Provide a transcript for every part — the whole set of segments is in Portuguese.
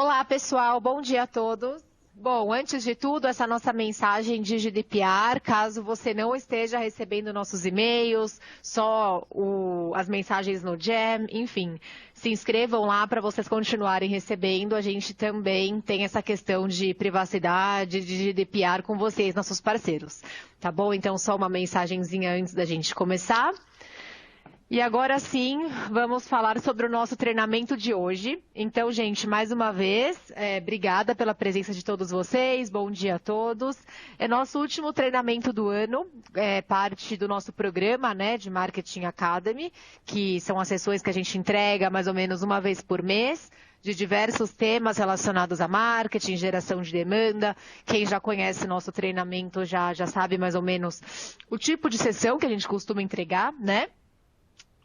Olá, pessoal. Bom dia a todos. Bom, antes de tudo, essa nossa mensagem de GDPR, caso você não esteja recebendo nossos e-mails, só as mensagens no Jam, enfim, se inscrevam lá para vocês continuarem recebendo. A gente também tem essa questão de privacidade, de GDPR com vocês, nossos parceiros. Tá bom? Então, só uma mensagenzinha antes da gente começar. E agora sim, vamos falar sobre o nosso treinamento de hoje. Então, gente, mais uma vez, obrigada pela presença de todos vocês, bom dia a todos. É nosso último treinamento do ano, parte do nosso programa, né, de Marketing Academy, que são as sessões que a gente entrega mais ou menos uma vez por mês, de diversos temas relacionados a marketing, geração de demanda. Quem já conhece nosso treinamento já sabe mais ou menos o tipo de sessão que a gente costuma entregar, né?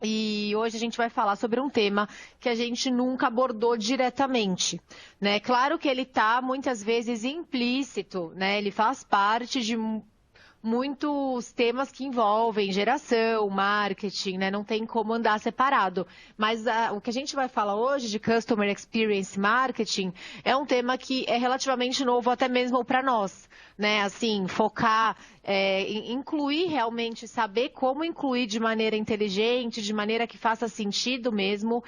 E hoje a gente vai falar sobre um tema que a gente nunca abordou diretamente, né? Claro que ele está muitas vezes implícito, né? Ele faz parte de muitos temas que envolvem geração, marketing, né? Não tem como andar separado. Mas o que a gente vai falar hoje de Customer Experience Marketing é um tema que é relativamente novo até mesmo para nós, né? Assim, focar, incluir realmente, saber como incluir de maneira inteligente, de maneira que faça sentido mesmo,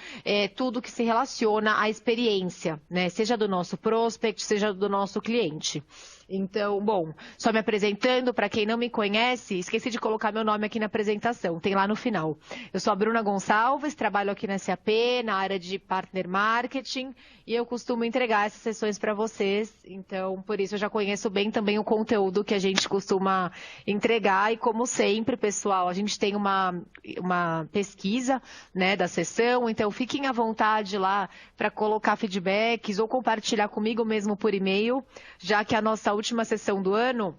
tudo que se relaciona à experiência, né? Seja do nosso prospect, seja do nosso cliente. Então, bom, só me apresentando, para quem não me conhece, esqueci de colocar meu nome aqui na apresentação, tem lá no final. Eu sou a Bruna Gonçalves, trabalho aqui na SAP, na área de Partner Marketing, e eu costumo entregar essas sessões para vocês, então, por isso eu já conheço bem também o conteúdo que a gente costuma entregar, e como sempre, pessoal, a gente tem uma pesquisa, né, da sessão, então fiquem à vontade lá para colocar feedbacks ou compartilhar comigo mesmo por e-mail, já que a nossa última sessão do ano,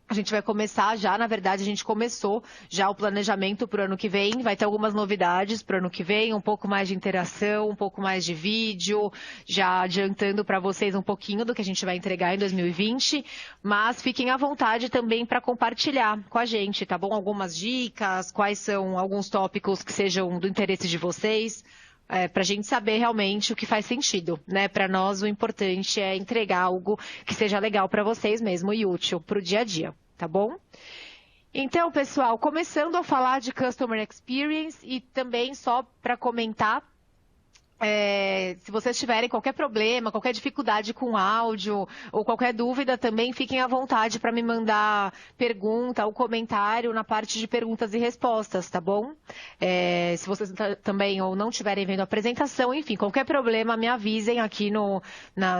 a gente vai começar já, na verdade, a gente começou já o planejamento para o ano que vem, vai ter algumas novidades para o ano que vem, um pouco mais de interação, um pouco mais de vídeo, já adiantando para vocês um pouquinho do que a gente vai entregar em 2020, mas fiquem à vontade também para compartilhar com a gente, tá bom? Algumas dicas, quais são alguns tópicos que sejam do interesse de vocês, para a gente saber realmente o que faz sentido, né? Para nós o importante é entregar algo que seja legal para vocês mesmo e útil para o dia a dia, tá bom? Então, pessoal, começando a falar de Customer Experience e também só para comentar, se vocês tiverem qualquer problema, qualquer dificuldade com áudio ou qualquer dúvida também, fiquem à vontade para me mandar pergunta ou comentário na parte de perguntas e respostas, tá bom? Se vocês também ou não estiverem vendo a apresentação, enfim, qualquer problema me avisem aqui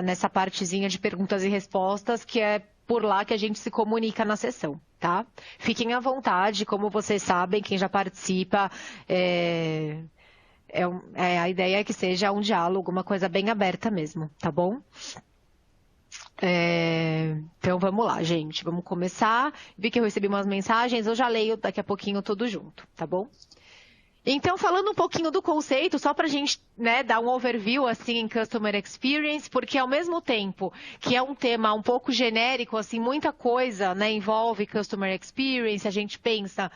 nessa partezinha de perguntas e respostas, que é por lá que a gente se comunica na sessão, tá? Fiquem à vontade, como vocês sabem, quem já participa, a ideia é que seja um diálogo, uma coisa bem aberta mesmo, tá bom? Então vamos lá, gente, vamos começar. Vi que eu recebi umas mensagens, eu já leio daqui a pouquinho tudo junto, tá bom? Então, falando um pouquinho do conceito, só para a gente, né, dar um overview assim em Customer Experience, porque ao mesmo tempo que é um tema um pouco genérico, assim, muita coisa, né, envolve Customer Experience, a gente pensa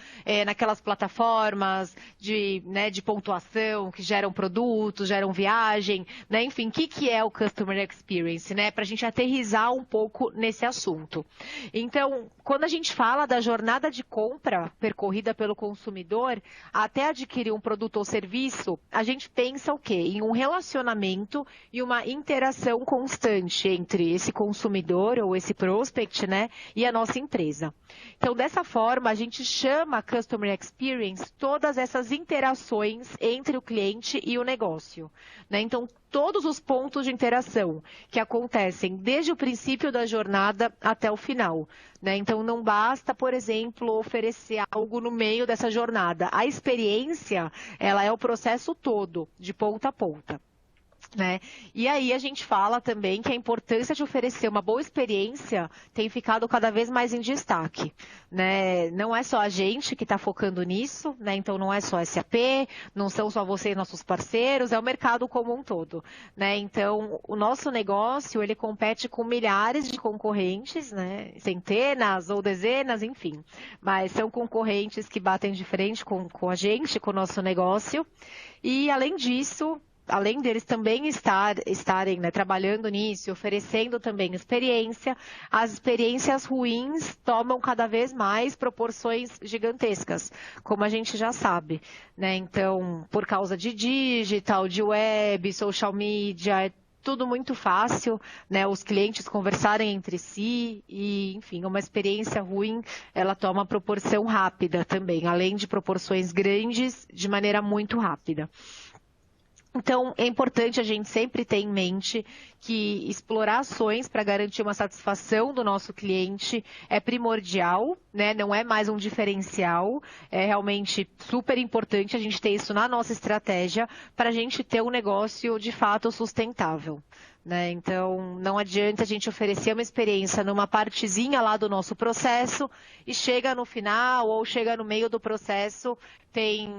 naquelas plataformas de pontuação que geram produtos, geram viagem, né, enfim, o que é o Customer Experience, né, para a gente aterrissar um pouco nesse assunto. Então, quando a gente fala da jornada de compra percorrida pelo consumidor, até adquirir um produto ou serviço, a gente pensa o quê? Em um relacionamento e uma interação constante entre esse consumidor ou esse prospect, né, e a nossa empresa. Então, dessa forma, a gente chama Customer Experience todas essas interações entre o cliente e o negócio, né? Então, todos os pontos de interação que acontecem desde o princípio da jornada até o final, né? Então, não basta, por exemplo, oferecer algo no meio dessa jornada. A experiência, ela é o processo todo, de ponta a ponta, né? E aí a gente fala também que a importância de oferecer uma boa experiência tem ficado cada vez mais em destaque, né? Não é só a gente que está focando nisso, né? Então não é só SAP, não são só vocês nossos parceiros, é o mercado como um todo, né? Então o nosso negócio, ele compete com milhares de concorrentes, né? Centenas ou dezenas, enfim, mas são concorrentes que batem de frente com a gente, com o nosso negócio, e além disso, além deles também estarem, né, trabalhando nisso, oferecendo também experiência, as experiências ruins tomam cada vez mais proporções gigantescas, como a gente já sabe, né? Então, por causa de digital, de web, social media, é tudo muito fácil, né? Os clientes conversarem entre si e, enfim, uma experiência ruim, ela toma proporção rápida também, além de proporções grandes, de maneira muito rápida. Então, é importante a gente sempre ter em mente que explorar ações para garantir uma satisfação do nosso cliente é primordial, né? Não é mais um diferencial, é realmente super importante a gente ter isso na nossa estratégia para a gente ter um negócio de fato sustentável. Né? Então, não adianta a gente oferecer uma experiência numa partezinha lá do nosso processo e chega no final ou chega no meio do processo, tem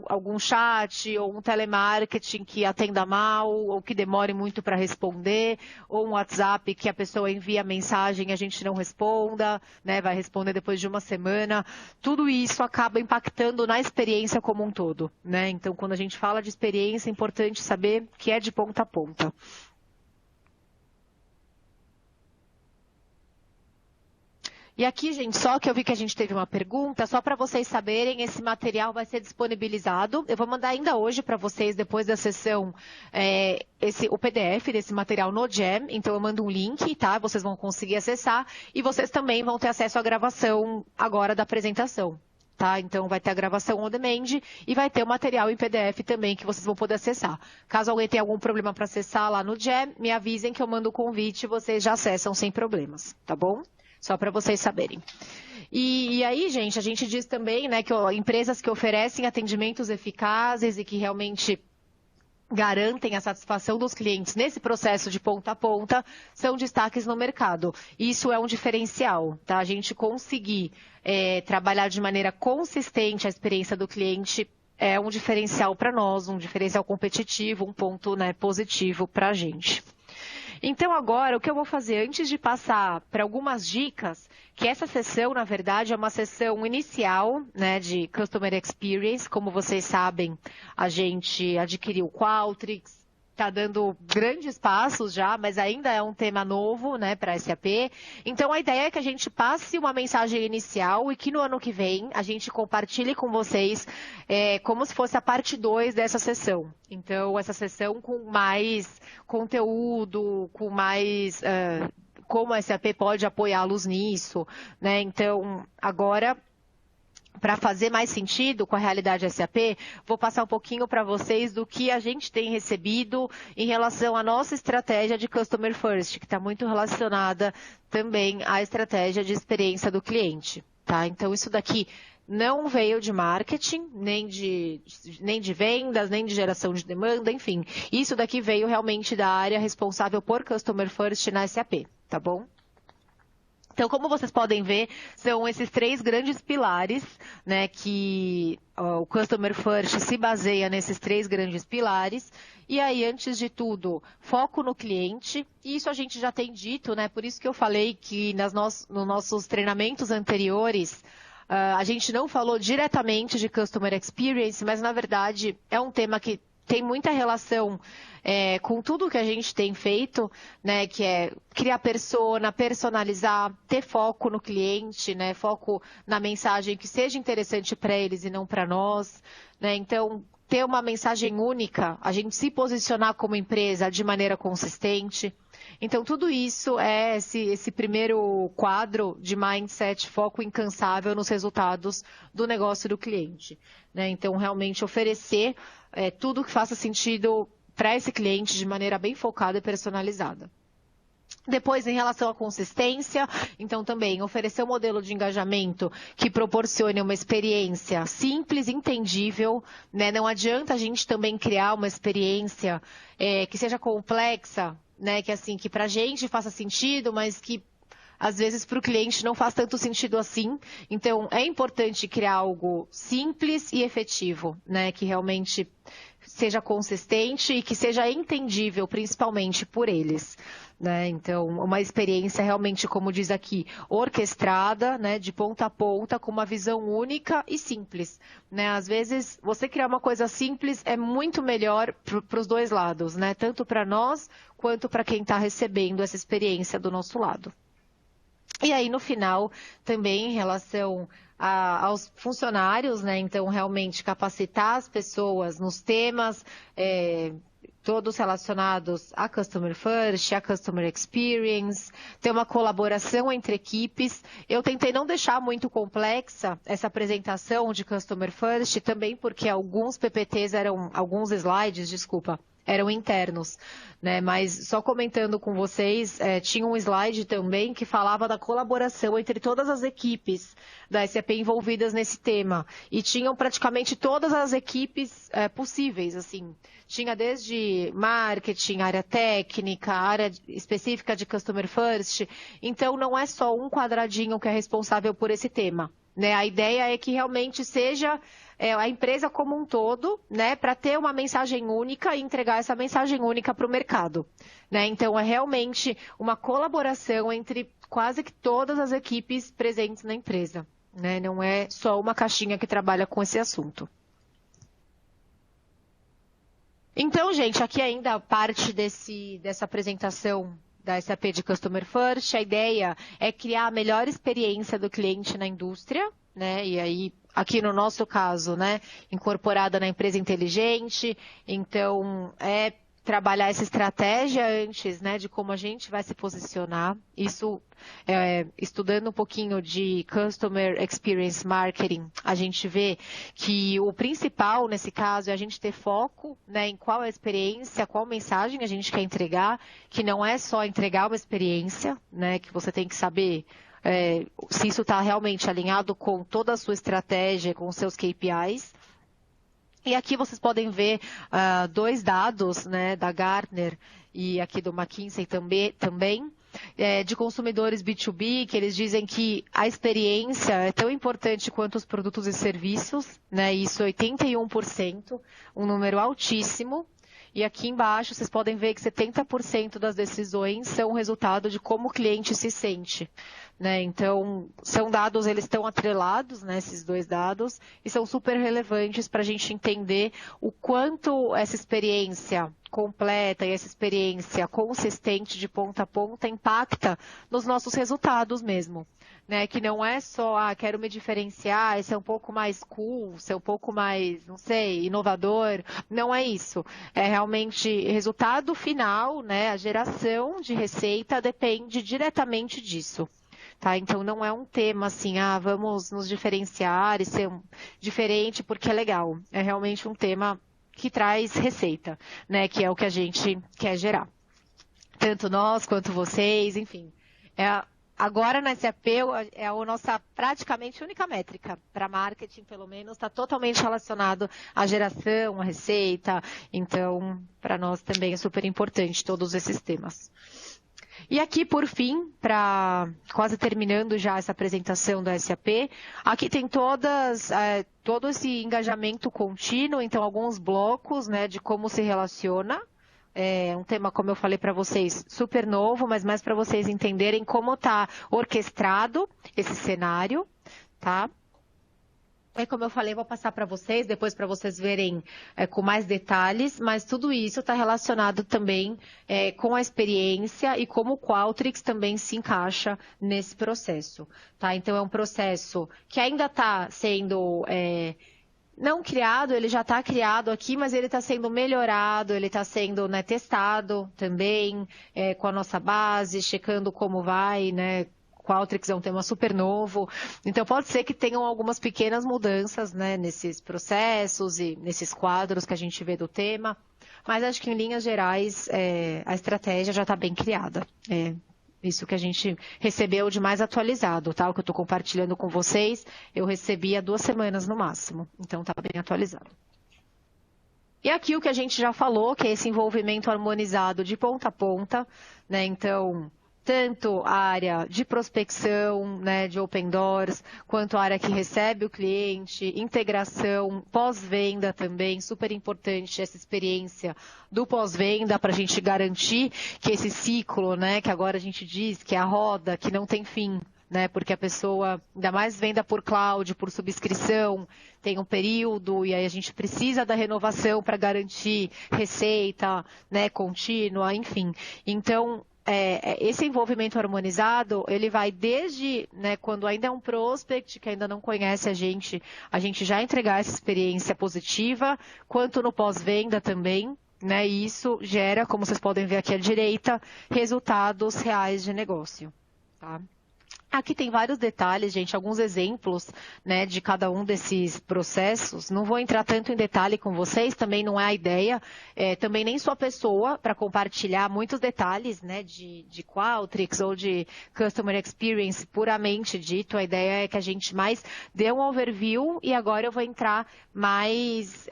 algum chat ou um telemarketing que atenda mal ou que demore muito para responder, ou um WhatsApp que a pessoa envia mensagem e a gente não responda, né? Vai responder depois de uma semana. Tudo isso acaba impactando na experiência como um todo. Né? Então, quando a gente fala de experiência, é importante saber que é de ponta a ponta. E aqui, gente, só que eu vi que a gente teve uma pergunta, só para vocês saberem, esse material vai ser disponibilizado. Eu vou mandar ainda hoje para vocês, depois da sessão, o PDF desse material no Jam. Então, eu mando um link, tá? Vocês vão conseguir acessar. E vocês também vão ter acesso à gravação agora da apresentação. Tá? Então, vai ter a gravação on demand e vai ter o material em PDF também que vocês vão poder acessar. Caso alguém tenha algum problema para acessar lá no Jam, me avisem que eu mando o convite e vocês já acessam sem problemas, tá bom? Só para vocês saberem. E aí, gente, a gente diz também, né, que empresas que oferecem atendimentos eficazes e que realmente garantem a satisfação dos clientes nesse processo de ponta a ponta são destaques no mercado. Isso é um diferencial, tá? A gente conseguir trabalhar de maneira consistente a experiência do cliente é um diferencial para nós, um diferencial competitivo, um ponto, né, positivo para a gente. Então, agora, o que eu vou fazer antes de passar para algumas dicas, que essa sessão, na verdade, é uma sessão inicial, né, de Customer Experience. Como vocês sabem, a gente adquiriu o Qualtrics, está dando grandes passos já, mas ainda é um tema novo, né, para a SAP. Então, a ideia é que a gente passe uma mensagem inicial e que no ano que vem a gente compartilhe com vocês como se fosse a parte 2 dessa sessão. Então, essa sessão com mais conteúdo, com mais como a SAP pode apoiá-los nisso, né? Então, agora, para fazer mais sentido com a realidade SAP, vou passar um pouquinho para vocês do que a gente tem recebido em relação à nossa estratégia de Customer First, que está muito relacionada também à estratégia de experiência do cliente. Tá? Então, isso daqui não veio de marketing, nem de vendas, nem de geração de demanda, enfim. Isso daqui veio realmente da área responsável por Customer First na SAP, tá bom? Então, como vocês podem ver, são esses 3 grandes pilares, né, que o Customer First se baseia nesses 3 grandes pilares. E aí, antes de tudo, foco no cliente. E isso a gente já tem dito, né? Por isso que eu falei que nos nossos treinamentos anteriores, a gente não falou diretamente de Customer Experience, mas, na verdade, é um tema que tem muita relação com tudo que a gente tem feito, né, que é criar persona, personalizar, ter foco no cliente, né, foco na mensagem que seja interessante para eles e não para nós, né, então ter uma mensagem única, a gente se posicionar como empresa de maneira consistente. Então, tudo isso é esse primeiro quadro de mindset, foco incansável nos resultados do negócio do cliente, né? Então, realmente oferecer tudo que faça sentido para esse cliente de maneira bem focada e personalizada. Depois, em relação à consistência, então também oferecer um modelo de engajamento que proporcione uma experiência simples, entendível, né? Não adianta a gente também criar uma experiência que seja complexa, né? Que para a gente faça sentido, mas que às vezes para o cliente não faz tanto sentido assim. Então, é importante criar algo simples e efetivo, né? Que realmente seja consistente e que seja entendível, principalmente por eles. né? Então, uma experiência realmente, como diz aqui, orquestrada, né? De ponta a ponta, com uma visão única e simples, né? Às vezes, você criar uma coisa simples é muito melhor para os dois lados, né? Tanto para nós, quanto para quem está recebendo essa experiência do nosso lado. E aí, no final, também em relação aos funcionários, né? Então, realmente capacitar as pessoas nos temas, todos relacionados a Customer First, a Customer Experience, ter uma colaboração entre equipes. Eu tentei não deixar muito complexa essa apresentação de Customer First, também porque alguns slides, eram internos, né? Mas só comentando com vocês, tinha um slide também que falava da colaboração entre todas as equipes da SAP envolvidas nesse tema. E tinham praticamente todas as equipes possíveis, assim. Tinha desde marketing, área técnica, área específica de Customer First. Então, não é só um quadradinho que é responsável por esse tema, né? A ideia é que realmente seja a empresa como um todo, né, para ter uma mensagem única e entregar essa mensagem única para o mercado, né? Então, é realmente uma colaboração entre quase que todas as equipes presentes na empresa, né? Não é só uma caixinha que trabalha com esse assunto. Então, gente, aqui ainda parte dessa apresentação da SAP de Customer First. A ideia é criar a melhor experiência do cliente na indústria, né? E aí, aqui no nosso caso, né, incorporada na empresa inteligente. Então, trabalhar essa estratégia antes, né, de como a gente vai se posicionar. Isso, estudando um pouquinho de Customer Experience Marketing, a gente vê que o principal nesse caso é a gente ter foco, né, em qual é a experiência, qual mensagem a gente quer entregar, que não é só entregar uma experiência, né, que você tem que saber se isso está realmente alinhado com toda a sua estratégia, com os seus KPIs. E aqui vocês podem ver dois dados, né, da Gartner e aqui do McKinsey também, de consumidores B2B, que eles dizem que a experiência é tão importante quanto os produtos e serviços, né, isso 81%, um número altíssimo. E aqui embaixo vocês podem ver que 70% das decisões são o resultado de como o cliente se sente, né? Então, são dados, eles estão atrelados, né, esses dois dados, e são super relevantes para a gente entender o quanto essa experiência completa e essa experiência consistente de ponta a ponta impacta nos nossos resultados mesmo, né? Que não é só, quero me diferenciar, ser um pouco mais cool, ser um pouco mais, não sei, inovador. Não é isso. É realmente resultado final, né? A geração de receita depende diretamente disso. Tá? Então, não é um tema assim, vamos nos diferenciar e ser diferente porque é legal. É realmente um tema que traz receita, né? Que é o que a gente quer gerar. Tanto nós quanto vocês, enfim. Agora na SAP é a nossa praticamente única métrica para marketing, pelo menos, está totalmente relacionado à geração, à receita. Então, para nós também é super importante todos esses temas. E aqui, por fim, quase terminando já essa apresentação da SAP, aqui tem todo esse engajamento contínuo, então alguns blocos, né, de como se relaciona. É um tema, como eu falei para vocês, super novo, mas mais para vocês entenderem como está orquestrado esse cenário, tá? Como eu falei, vou passar para vocês, depois para vocês verem com mais detalhes, mas tudo isso está relacionado também com a experiência e como o Qualtrics também se encaixa nesse processo, tá? Então, é um processo que ainda está sendo não criado, ele já está criado aqui, mas ele está sendo melhorado, ele está sendo, né, testado também com a nossa base, checando como vai, né? Qualtrics é um tema super novo, então pode ser que tenham algumas pequenas mudanças, né, nesses processos e nesses quadros que a gente vê do tema, mas acho que em linhas gerais a estratégia já está bem criada. Isso que a gente recebeu de mais atualizado, tá? O que eu estou compartilhando com vocês, eu recebi há 2 semanas no máximo, então está bem atualizado. E aqui o que a gente já falou, que é esse envolvimento harmonizado de ponta a ponta, né? Então, tanto a área de prospecção, né, de open doors, quanto a área que recebe o cliente, integração, pós-venda também, super importante essa experiência do pós-venda para a gente garantir que esse ciclo, né, que agora a gente diz que é a roda, que não tem fim, né, porque a pessoa, ainda mais venda por cloud, por subscrição, tem um período e aí a gente precisa da renovação para garantir receita, né, contínua, enfim. Então, esse envolvimento harmonizado, ele vai desde, né, quando ainda é um prospect, que ainda não conhece a gente já entregar essa experiência positiva, quanto no pós-venda também, né, e isso gera, como vocês podem ver aqui à direita, resultados reais de negócio, tá? Aqui tem vários detalhes, gente, alguns exemplos, né, de cada um desses processos. Não vou entrar tanto em detalhe com vocês, também não é a ideia. Também nem sou a pessoa para compartilhar muitos detalhes, né, de Qualtrics ou de Customer Experience puramente dito. A ideia é que a gente mais dê um overview e agora eu vou entrar mais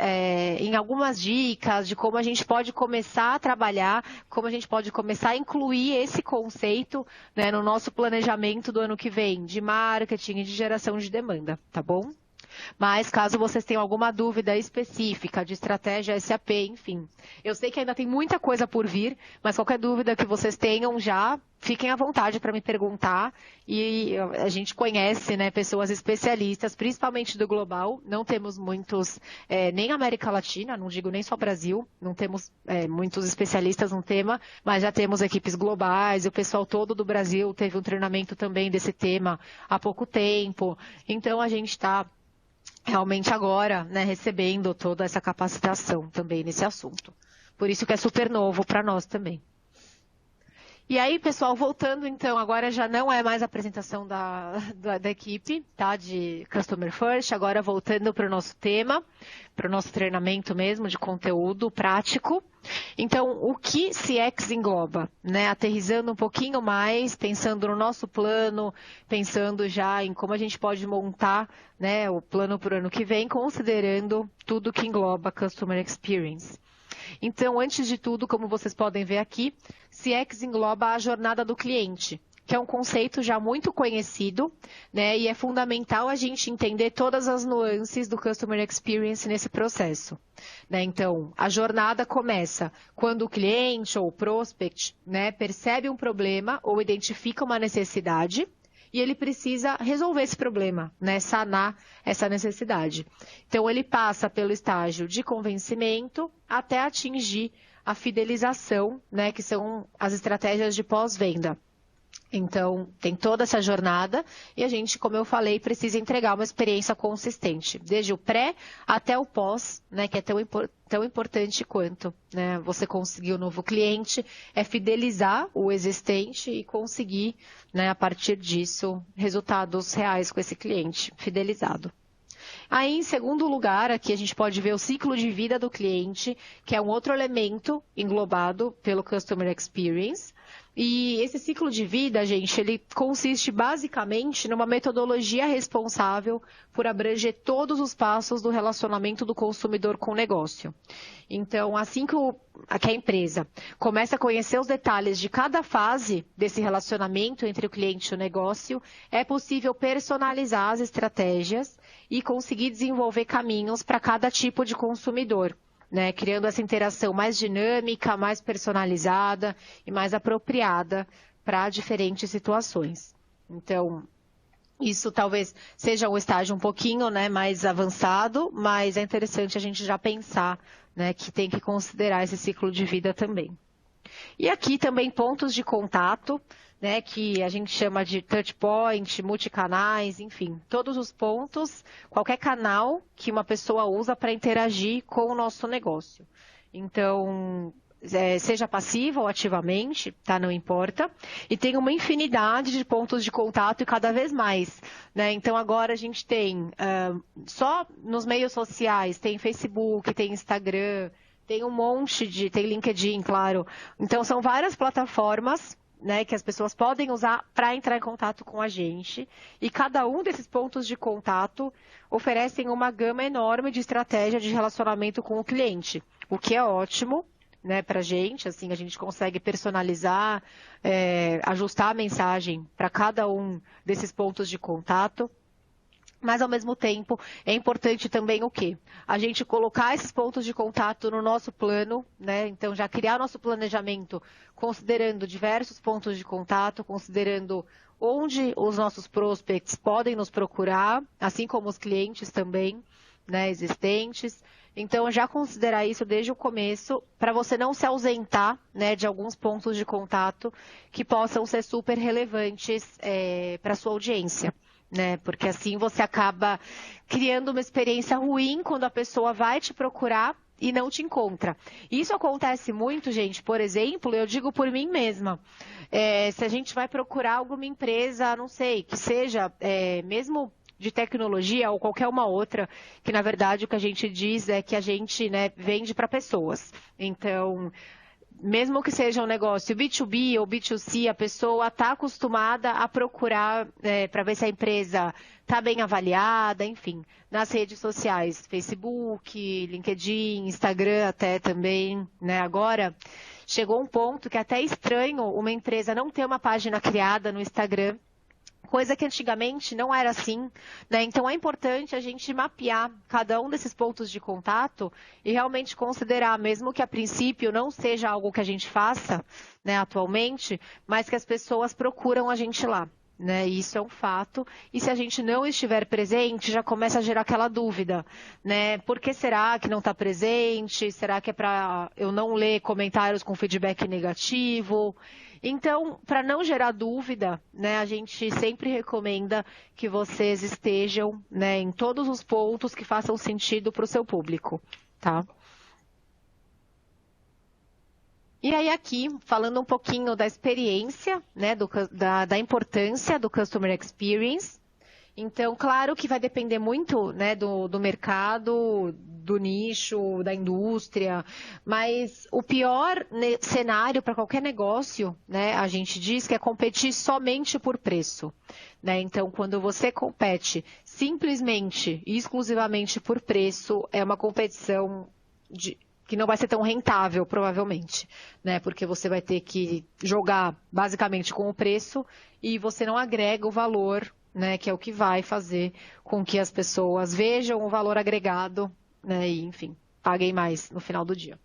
em algumas dicas de como a gente pode começar a trabalhar, como a gente pode começar a incluir esse conceito, né, no nosso planejamento do ano que vem, de marketing e de geração de demanda, tá bom? Mas caso vocês tenham alguma dúvida específica de estratégia SAP, enfim, eu sei que ainda tem muita coisa por vir, mas qualquer dúvida que vocês tenham já, fiquem à vontade para me perguntar. E a gente conhece, né, pessoas especialistas, principalmente do global, não temos muitos, nem América Latina, não digo nem só Brasil, não temos muitos especialistas no tema, mas já temos equipes globais, o pessoal todo do Brasil teve um treinamento também desse tema há pouco tempo, então a gente está realmente agora, né, recebendo toda essa capacitação também nesse assunto. Por isso que é super novo para nós também. E aí, pessoal, voltando então, agora já não é mais a apresentação da equipe, tá, de Customer First, agora voltando para o nosso tema, para o nosso treinamento mesmo de conteúdo prático. Então, o que CX engloba, né? Aterrissando um pouquinho mais, pensando no nosso plano, pensando já em como a gente pode montar, né, o plano para o ano que vem, considerando tudo que engloba Customer Experience. Então, antes de tudo, como vocês podem ver aqui, CX engloba a jornada do cliente, que é um conceito já muito conhecido, né, e é fundamental a gente entender todas as nuances do Customer Experience nesse processo, né? Então, a jornada começa quando o cliente ou o prospect, né, percebe um problema ou identifica uma necessidade, e ele precisa resolver esse problema, né, sanar essa necessidade. Então, ele passa pelo estágio de convencimento até atingir a fidelização, né, que são as estratégias de pós-venda. Então, tem toda essa jornada e a gente, como eu falei, precisa entregar uma experiência consistente, desde o pré até o pós, né, que é tão importante quanto, né, você conseguir um novo cliente, é fidelizar o existente e conseguir, né, a partir disso, resultados reais com esse cliente fidelizado. Aí, em segundo lugar, aqui a gente pode ver o ciclo de vida do cliente, que é um outro elemento englobado pelo Customer Experience. E esse ciclo de vida, gente, ele consiste basicamente numa metodologia responsável por abranger todos os passos do relacionamento do consumidor com o negócio. Então, assim que a empresa começa a conhecer os detalhes de cada fase desse relacionamento entre o cliente e o negócio, é possível personalizar as estratégias e conseguir desenvolver caminhos para cada tipo de consumidor, né, criando essa interação mais dinâmica, mais personalizada e mais apropriada para diferentes situações. Então, isso talvez seja um estágio um pouquinho, né, mais avançado, mas é interessante a gente já pensar, né, que tem que considerar esse ciclo de vida também. E aqui também pontos de contato, né, que a gente chama de touch point, multicanais, enfim, todos os pontos, qualquer canal que uma pessoa usa para interagir com o nosso negócio. Então, seja passiva ou ativamente, tá, não importa. E tem uma infinidade de pontos de contato e cada vez mais, né? Então, agora a gente tem, só nos meios sociais, tem Facebook, tem Instagram, tem um monte tem LinkedIn, claro. Então, são várias plataformas, né, que as pessoas podem usar para entrar em contato com a gente. E cada um desses pontos de contato oferecem uma gama enorme de estratégia de relacionamento com o cliente, o que é ótimo, né, para a gente, assim, a gente consegue personalizar, ajustar a mensagem para cada um desses pontos de contato. Mas, ao mesmo tempo, é importante também o quê? A gente colocar esses pontos de contato no nosso plano, né? Então, já criar nosso planejamento considerando diversos pontos de contato, considerando onde os nossos prospects podem nos procurar, assim como os clientes também, né, existentes. Então, já considerar isso desde o começo, para você não se ausentar, né, de alguns pontos de contato que possam ser super relevantes para a sua audiência. Né? Porque assim você acaba criando uma experiência ruim quando a pessoa vai te procurar e não te encontra. Isso acontece muito, gente, por exemplo, eu digo por mim mesma. Se a gente vai procurar alguma empresa, não sei, que seja mesmo de tecnologia ou qualquer uma outra, que na verdade o que a gente diz é que a gente, né, vende para pessoas. Então, mesmo que seja um negócio B2B ou B2C, a pessoa está acostumada a procurar para ver se a empresa está bem avaliada, enfim, nas redes sociais, Facebook, LinkedIn, Instagram até também, né? Agora, chegou um ponto que é até estranho uma empresa não ter uma página criada no Instagram, coisa que antigamente não era assim, né? Então é importante a gente mapear cada um desses pontos de contato e realmente considerar, mesmo que a princípio não seja algo que a gente faça, né, atualmente, mas que as pessoas procuram a gente lá. Né? Isso é um fato. E se a gente não estiver presente, já começa a gerar aquela dúvida, né? Por que será que não está presente? Será que é para eu não ler comentários com feedback negativo? Então, para não gerar dúvida, né, a gente sempre recomenda que vocês estejam, né, em todos os pontos que façam sentido para o seu público, tá? E aí aqui, falando um pouquinho da experiência, né, da importância do Customer Experience. Então, claro que vai depender muito, né, do mercado, do nicho, da indústria, mas o pior cenário para qualquer negócio, né, a gente diz que é competir somente por preço. Né? Então, quando você compete simplesmente e exclusivamente por preço, é uma competição que não vai ser tão rentável, provavelmente, né? Porque você vai ter que jogar basicamente com o preço e você não agrega o valor, né? Que é o que vai fazer com que as pessoas vejam o valor agregado, né? E, enfim, paguem mais no final do dia.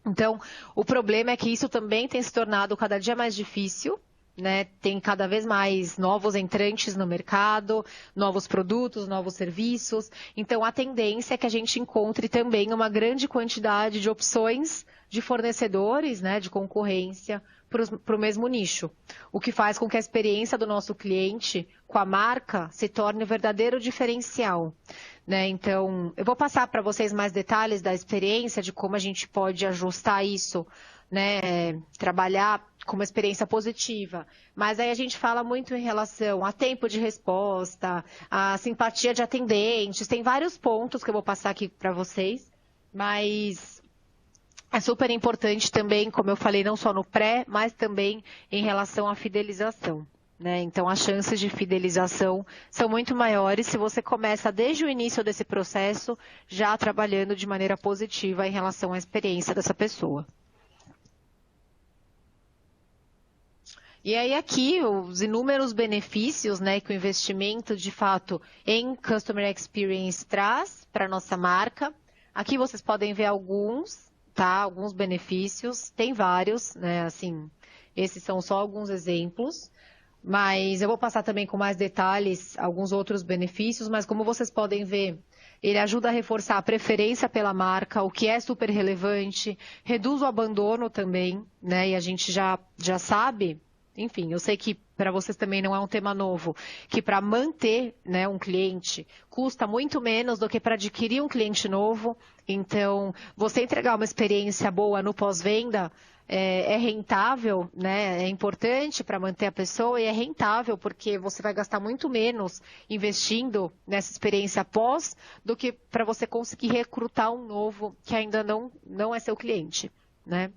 Então, o problema é que isso também tem se tornado cada dia mais difícil, né? Tem cada vez mais novos entrantes no mercado, novos produtos, novos serviços. Então, a tendência é que a gente encontre também uma grande quantidade de opções de fornecedores, né, de concorrência para o mesmo nicho. O que faz com que a experiência do nosso cliente com a marca se torne um verdadeiro diferencial. Né? Então, eu vou passar para vocês mais detalhes da experiência, de como a gente pode ajustar isso, né? Trabalhar com uma experiência positiva. Mas aí a gente fala muito em relação a tempo de resposta, a simpatia de atendentes, tem vários pontos que eu vou passar aqui para vocês, mas é super importante também, como eu falei, não só no pré, mas também em relação à fidelização. Né? Então, as chances de fidelização são muito maiores se você começa desde o início desse processo já trabalhando de maneira positiva em relação à experiência dessa pessoa. E aí aqui os inúmeros benefícios, né, que o investimento de fato em Customer Experience traz para a nossa marca. Aqui vocês podem ver alguns, tá? Alguns benefícios, tem vários, né? Assim, esses são só alguns exemplos. Mas eu vou passar também com mais detalhes alguns outros benefícios, mas como vocês podem ver, ele ajuda a reforçar a preferência pela marca, o que é super relevante, reduz o abandono também, né? E a gente já sabe, enfim, eu sei que para vocês também não é um tema novo, que para manter, né, um cliente custa muito menos do que para adquirir um cliente novo. Então, você entregar uma experiência boa no pós-venda é rentável, né? É importante para manter a pessoa e é rentável porque você vai gastar muito menos investindo nessa experiência pós do que para você conseguir recrutar um novo que ainda não é seu cliente, né?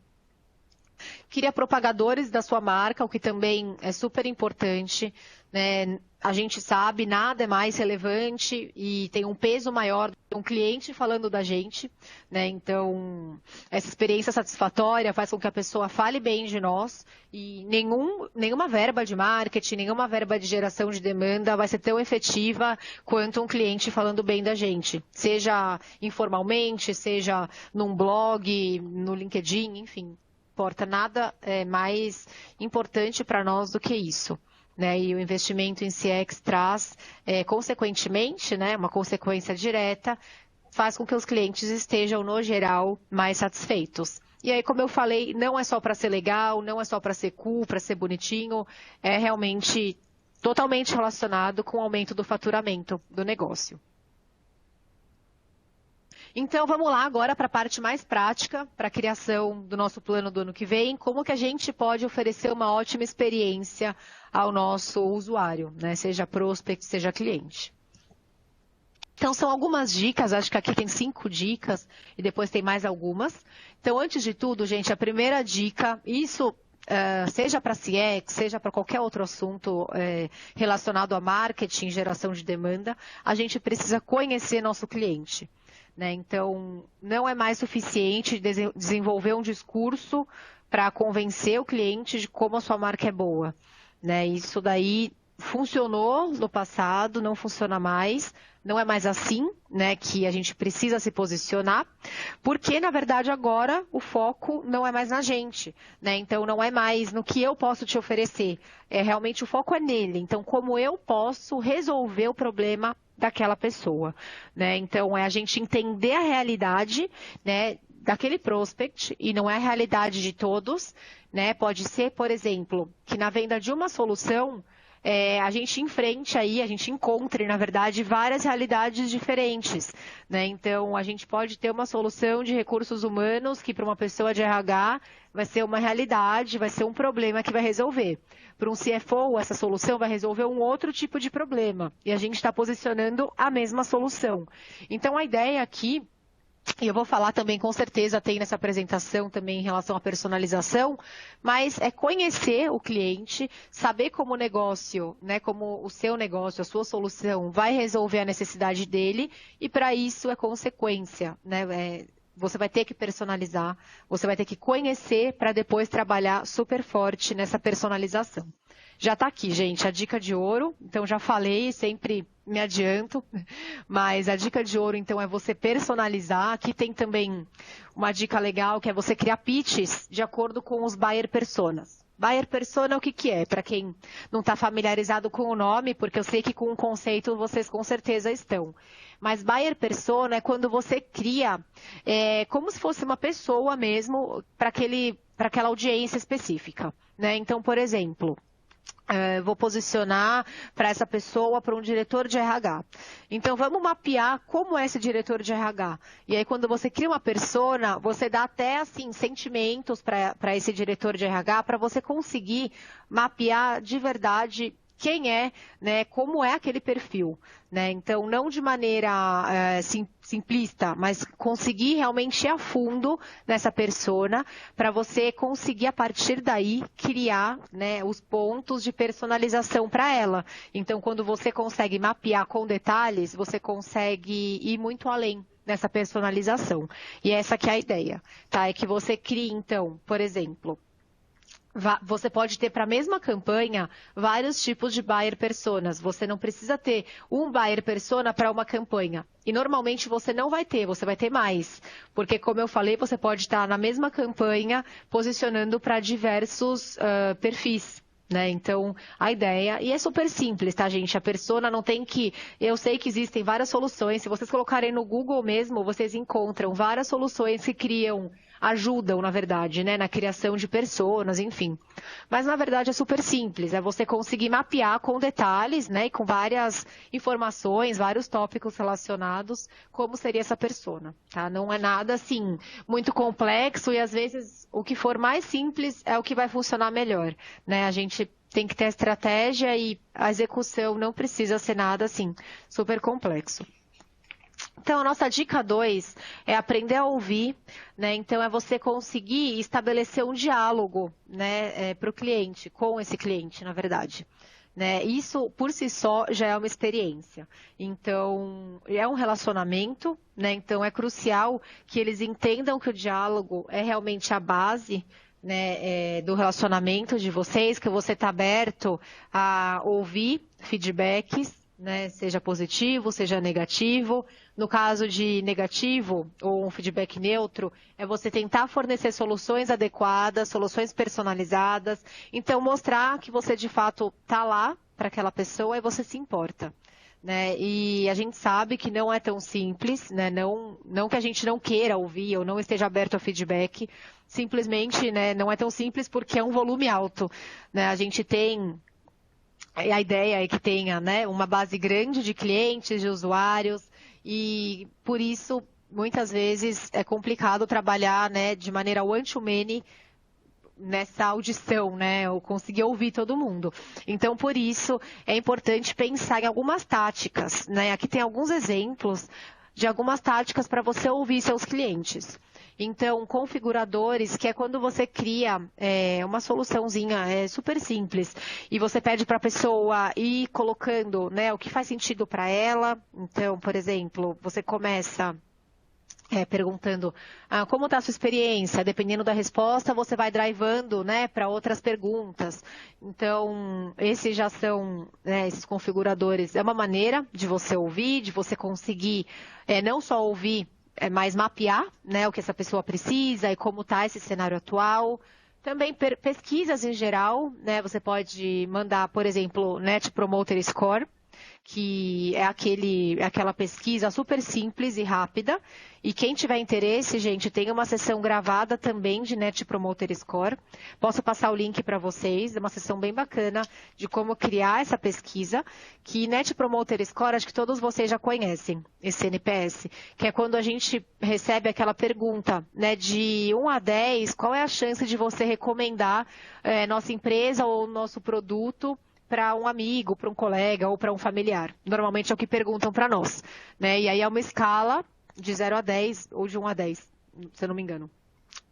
Cria propagadores da sua marca, o que também é super importante, né? A gente sabe, nada é mais relevante e tem um peso maior do que um cliente falando da gente, né? Então, essa experiência satisfatória faz com que a pessoa fale bem de nós e nenhuma verba de marketing, nenhuma verba de geração de demanda vai ser tão efetiva quanto um cliente falando bem da gente, seja informalmente, seja num blog, no LinkedIn, enfim. Importa, nada é mais importante para nós do que isso, né? E o investimento em CX traz, consequentemente, né, uma consequência direta, faz com que os clientes estejam, no geral, mais satisfeitos. E aí, como eu falei, não é só para ser legal, não é só para ser cool, para ser bonitinho, é realmente totalmente relacionado com o aumento do faturamento do negócio. Então, vamos lá agora para a parte mais prática, para a criação do nosso plano do ano que vem, como que a gente pode oferecer uma ótima experiência ao nosso usuário, né? Seja prospect, seja cliente. Então, são algumas dicas, acho que aqui tem 5 dicas e depois tem mais algumas. Então, antes de tudo, gente, a primeira dica, isso seja para CX, seja para qualquer outro assunto relacionado a marketing, geração de demanda, a gente precisa conhecer nosso cliente. Né? Então, não é mais suficiente desenvolver um discurso para convencer o cliente de como a sua marca é boa. Né? Isso daí funcionou no passado, não funciona mais, não é mais assim, né, que a gente precisa se posicionar, porque, na verdade, agora o foco não é mais na gente, né? Então, não é mais no que eu posso te oferecer, realmente o foco é nele. Então, como eu posso resolver o problema daquela pessoa, né? Então, é a gente entender a realidade, né, daquele prospect, e não é a realidade de todos, né? Pode ser, por exemplo, que na venda de uma solução, a gente enfrente aí, a gente encontre, na verdade, várias realidades diferentes, né? Então, a gente pode ter uma solução de recursos humanos que para uma pessoa de RH vai ser uma realidade, vai ser um problema que vai resolver. Para um CFO, essa solução vai resolver um outro tipo de problema. E a gente está posicionando a mesma solução. Então, a ideia aqui, e eu vou falar também, com certeza, tem nessa apresentação também em relação à personalização, mas é conhecer o cliente, saber como o negócio, né, como o seu negócio, a sua solução vai resolver a necessidade dele, e para isso é consequência, né? Você vai ter que personalizar, você vai ter que conhecer para depois trabalhar super forte nessa personalização. Já está aqui, gente, a dica de ouro. Então, já falei, sempre me adianto, mas a dica de ouro, então, é você personalizar. Aqui tem também uma dica legal, que é você criar pitches de acordo com os buyer personas. Buyer persona, o que é? Para quem não está familiarizado com o nome, porque eu sei que com o conceito vocês com certeza estão. Mas buyer persona é quando você cria como se fosse uma pessoa mesmo para aquela audiência específica, né? Então, por exemplo, vou posicionar para essa pessoa, para um diretor de RH. Então, vamos mapear como é esse diretor de RH. E aí, quando você cria uma persona, você dá até, assim, sentimentos para esse diretor de RH, para você conseguir mapear de verdade quem é, né, como é aquele perfil, né? Então, não de maneira simplista, mas conseguir realmente ir a fundo nessa persona para você conseguir, a partir daí, criar, né, os pontos de personalização para ela. Então, quando você consegue mapear com detalhes, você consegue ir muito além nessa personalização. E essa que é a ideia, tá? É que você crie, então, por exemplo, você pode ter para a mesma campanha vários tipos de buyer personas. Você não precisa ter um buyer persona para uma campanha. E normalmente você não vai ter, você vai ter mais. Porque, como eu falei, você pode estar na mesma campanha posicionando para diversos perfis. Né? Então, a ideia, e é super simples, tá, gente? A persona não tem que, eu sei que existem várias soluções, se vocês colocarem no Google mesmo, vocês encontram várias soluções que ajudam, na verdade, né, na criação de personas, enfim. Mas, na verdade, é super simples, é você conseguir mapear com detalhes, né, e com várias informações, vários tópicos relacionados, como seria essa persona, tá? Não é nada, assim, muito complexo e, às vezes, o que for mais simples é o que vai funcionar melhor, né? A gente tem que ter a estratégia e a execução não precisa ser nada, assim, super complexo. Então, a nossa dica 2 é aprender a ouvir, né? Então, é você conseguir estabelecer um diálogo, né, para o cliente, com esse cliente, na verdade. Né? Isso, por si só, já é uma experiência. Então, é um relacionamento, né? Então, é crucial que eles entendam que o diálogo é realmente a base, né, do relacionamento de vocês, que você está aberto a ouvir feedbacks, né, seja positivo, seja negativo. No caso de negativo ou um feedback neutro, é você tentar fornecer soluções adequadas, soluções personalizadas. Então, mostrar que você de fato está lá para aquela pessoa e você se importa. Né? E a gente sabe que não é tão simples, né? Não que a gente não queira ouvir ou não esteja aberto a feedback, simplesmente, né, não é tão simples porque é um volume alto. Né? A gente tem... A ideia é que tenha, né, uma base grande de clientes, de usuários, e por isso, muitas vezes, é complicado trabalhar, né, de maneira one-to-many nessa audição, né, eu conseguir ouvir todo mundo. Então, por isso, é importante pensar em algumas táticas. Né? Aqui tem alguns exemplos de algumas táticas para você ouvir seus clientes. Então, configuradores, que é quando você cria uma soluçãozinha super simples e você pede para a pessoa ir colocando, né, o que faz sentido para ela. Então, por exemplo, você começa perguntando como está a sua experiência. Dependendo da resposta, você vai drivando, né, para outras perguntas. Então, esses já são, né, esses configuradores. É uma maneira de você ouvir, de você conseguir não só ouvir, mas mapear, né, o que essa pessoa precisa e como está esse cenário atual. Também pesquisas em geral, né, você pode mandar, por exemplo, Net Promoter Score, que é aquela pesquisa super simples e rápida. E quem tiver interesse, gente, tem uma sessão gravada também de Net Promoter Score. Posso passar o link para vocês, é uma sessão bem bacana de como criar essa pesquisa, que Net Promoter Score, acho que todos vocês já conhecem, esse NPS, que é quando a gente recebe aquela pergunta, né, de 1 a 10, qual é a chance de você recomendar nossa empresa ou nosso produto para um amigo, para um colega ou para um familiar. Normalmente é o que perguntam para nós. Né? E aí é uma escala de 0 a 10 ou de 1 a 10, se eu não me engano.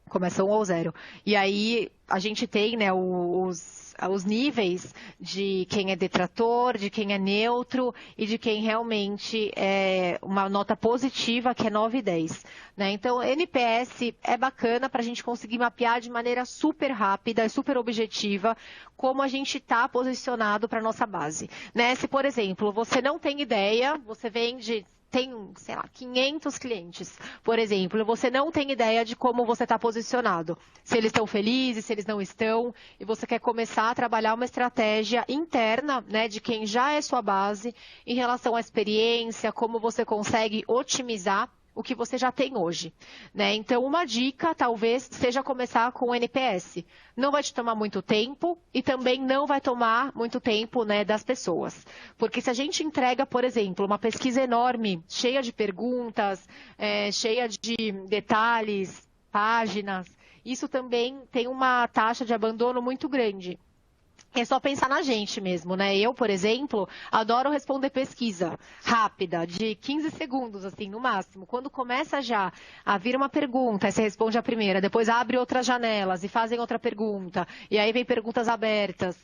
Começa 1 ou 0. E aí a gente tem, né, os níveis de quem é detrator, de quem é neutro e de quem realmente é uma nota positiva, que é 9 e 10. Né? Então, NPS é bacana para a gente conseguir mapear de maneira super rápida e super objetiva como a gente está posicionado para a nossa base. Né? Se, por exemplo, você não tem ideia, você vende... tem, sei lá, 500 clientes, por exemplo, você não tem ideia de como você está posicionado, se eles estão felizes, se eles não estão, e você quer começar a trabalhar uma estratégia interna, né, de quem já é sua base, em relação à experiência, como você consegue otimizar o que você já tem hoje. Né? Então, uma dica talvez seja começar com o NPS. Não vai te tomar muito tempo e também não vai tomar muito tempo, né, das pessoas. Porque se a gente entrega, por exemplo, uma pesquisa enorme, cheia de perguntas, cheia de detalhes, páginas, isso também tem uma taxa de abandono muito grande. É só pensar na gente mesmo, né? Eu, por exemplo, adoro responder pesquisa rápida, de 15 segundos, assim, no máximo. Quando começa já a vir uma pergunta, aí você responde a primeira, depois abre outras janelas e fazem outra pergunta, e aí vem perguntas abertas,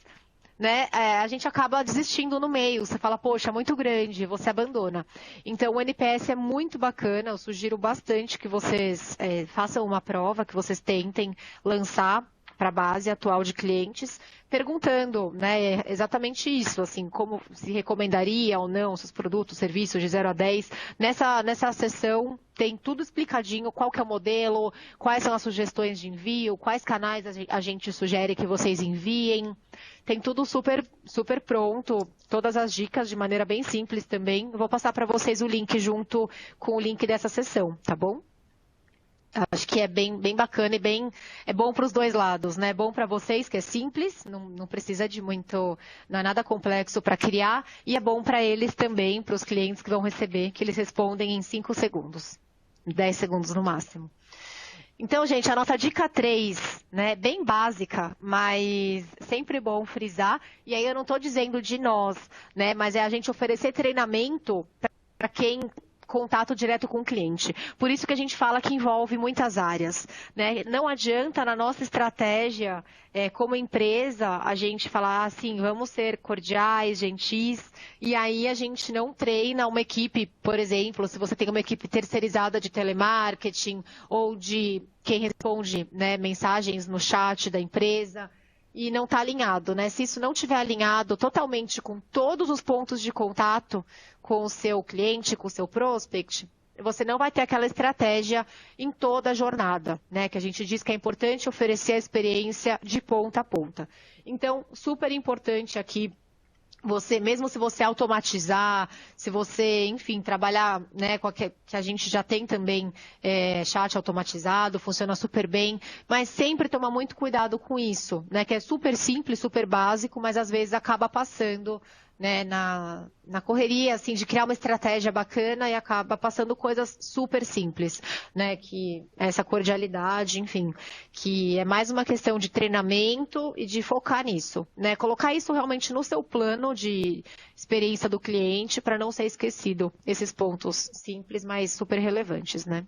né? A gente acaba desistindo no meio. Você fala, poxa, muito grande, você abandona. Então, o NPS é muito bacana, eu sugiro bastante que vocês façam uma prova, que vocês tentem lançar para a base atual de clientes, perguntando, né, exatamente isso, assim, como se recomendaria ou não seus produtos, serviços de 0 a 10. Nessa sessão tem tudo explicadinho, qual que é o modelo, quais são as sugestões de envio, quais canais a gente sugere que vocês enviem. Tem tudo super, super pronto, todas as dicas de maneira bem simples também. Vou passar para vocês o link junto com o link dessa sessão, tá bom? Acho que é bem bacana e é bom para os dois lados, né? Bom para vocês, que é simples, não precisa de muito, não é nada complexo para criar, e é bom para eles também, para os clientes que vão receber, que eles respondem em 5 segundos, 10 segundos no máximo. Então, gente, a nossa dica 3, né, bem básica, mas sempre bom frisar, e aí eu não estou dizendo de nós, né, mas é a gente oferecer treinamento para quem contato direto com o cliente. Por isso que a gente fala que envolve muitas áreas, né? Não adianta na nossa estratégia, como empresa, a gente falar assim, vamos ser cordiais, gentis, e aí a gente não treina uma equipe, por exemplo, se você tem uma equipe terceirizada de telemarketing ou de quem responde, né, mensagens no chat da empresa, e não está alinhado, né? Se isso não estiver alinhado totalmente com todos os pontos de contato com o seu cliente, com o seu prospect, você não vai ter aquela estratégia em toda a jornada, né? Que a gente diz que é importante oferecer a experiência de ponta a ponta. Então, super importante aqui, mesmo se você automatizar, se você, enfim, trabalhar, né, que a gente já tem também chat automatizado, funciona super bem, mas sempre tomar muito cuidado com isso, né, que é super simples, super básico, mas às vezes acaba passando, né, na correria, assim, de criar uma estratégia bacana e acaba passando coisas super simples, né, que essa cordialidade, enfim, que é mais uma questão de treinamento e de focar nisso, né, colocar isso realmente no seu plano de experiência do cliente para não ser esquecido, esses pontos simples, mas super relevantes, né.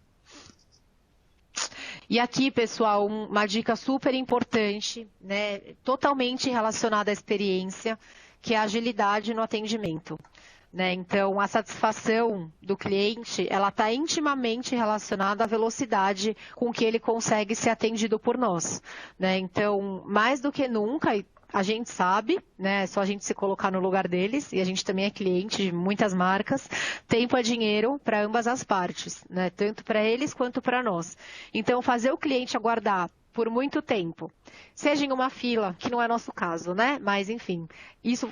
E aqui, pessoal, uma dica super importante, né, totalmente relacionada à experiência, que é a agilidade no atendimento, né? Então, a satisfação do cliente, ela está intimamente relacionada à velocidade com que ele consegue ser atendido por nós, né? Então, mais do que nunca, a gente sabe, né? É só a gente se colocar no lugar deles, e a gente também é cliente de muitas marcas, tempo é dinheiro para ambas as partes, né? Tanto para eles quanto para nós. Então, fazer o cliente aguardar por muito tempo, seja em uma fila, que não é nosso caso, né? Mas, enfim, isso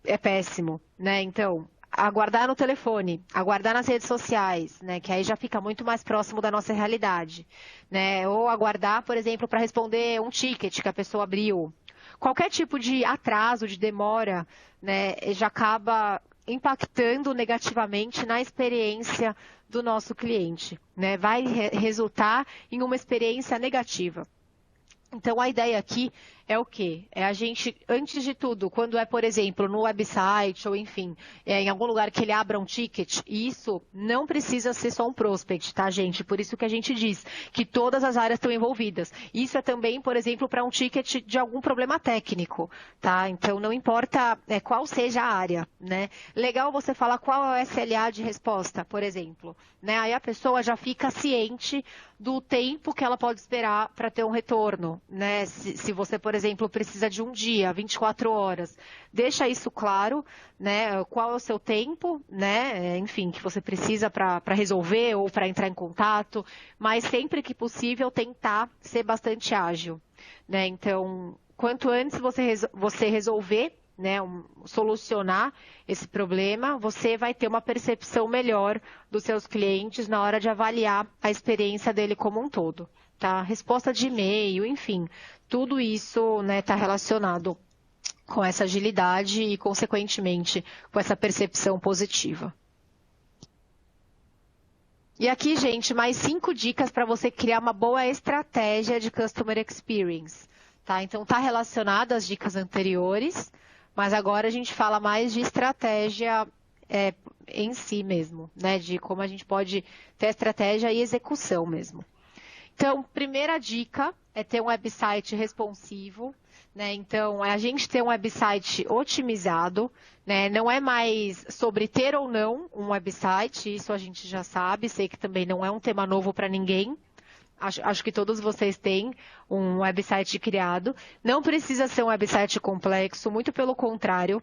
é péssimo, né? Então, aguardar no telefone, aguardar nas redes sociais, né? Que aí já fica muito mais próximo da nossa realidade, né? Ou aguardar, por exemplo, para responder um ticket que a pessoa abriu. Qualquer tipo de atraso, de demora, né? Já acaba impactando negativamente na experiência do nosso cliente, né? Vai resultar em uma experiência negativa. Então, a ideia aqui é o quê? É a gente, antes de tudo, quando é, por exemplo, no website ou, enfim, em algum lugar que ele abra um ticket, isso não precisa ser só um prospect, tá, gente? Por isso que a gente diz que todas as áreas estão envolvidas. Isso é também, por exemplo, para um ticket de algum problema técnico, tá? Então, não importa qual seja a área, né? Legal você falar qual é o SLA de resposta, por exemplo, né? Aí a pessoa já fica ciente do tempo que ela pode esperar para ter um retorno, né? Se você, por exemplo, precisa de um dia, 24 horas, deixa isso claro, né? Qual é o seu tempo, né? Enfim, que você precisa para resolver ou para entrar em contato, mas sempre que possível tentar ser bastante ágil, né? Então, quanto antes você resolver, né, solucionar esse problema, você vai ter uma percepção melhor dos seus clientes na hora de avaliar a experiência dele como um todo, tá? Resposta de e-mail, enfim, tudo isso, né, está relacionado com essa agilidade e, consequentemente, com essa percepção positiva. E aqui, gente, mais 5 dicas para você criar uma boa estratégia de Customer Experience, tá? Então, está relacionado às dicas anteriores, mas agora a gente fala mais de estratégia em si mesmo, né? De como a gente pode ter estratégia e execução mesmo. Então, primeira dica é ter um website responsivo, né? Então, a gente ter um website otimizado, né? Não é mais sobre ter ou não um website, isso a gente já sabe, sei que também não é um tema novo para ninguém. Acho que todos vocês têm um website criado. Não precisa ser um website complexo, muito pelo contrário.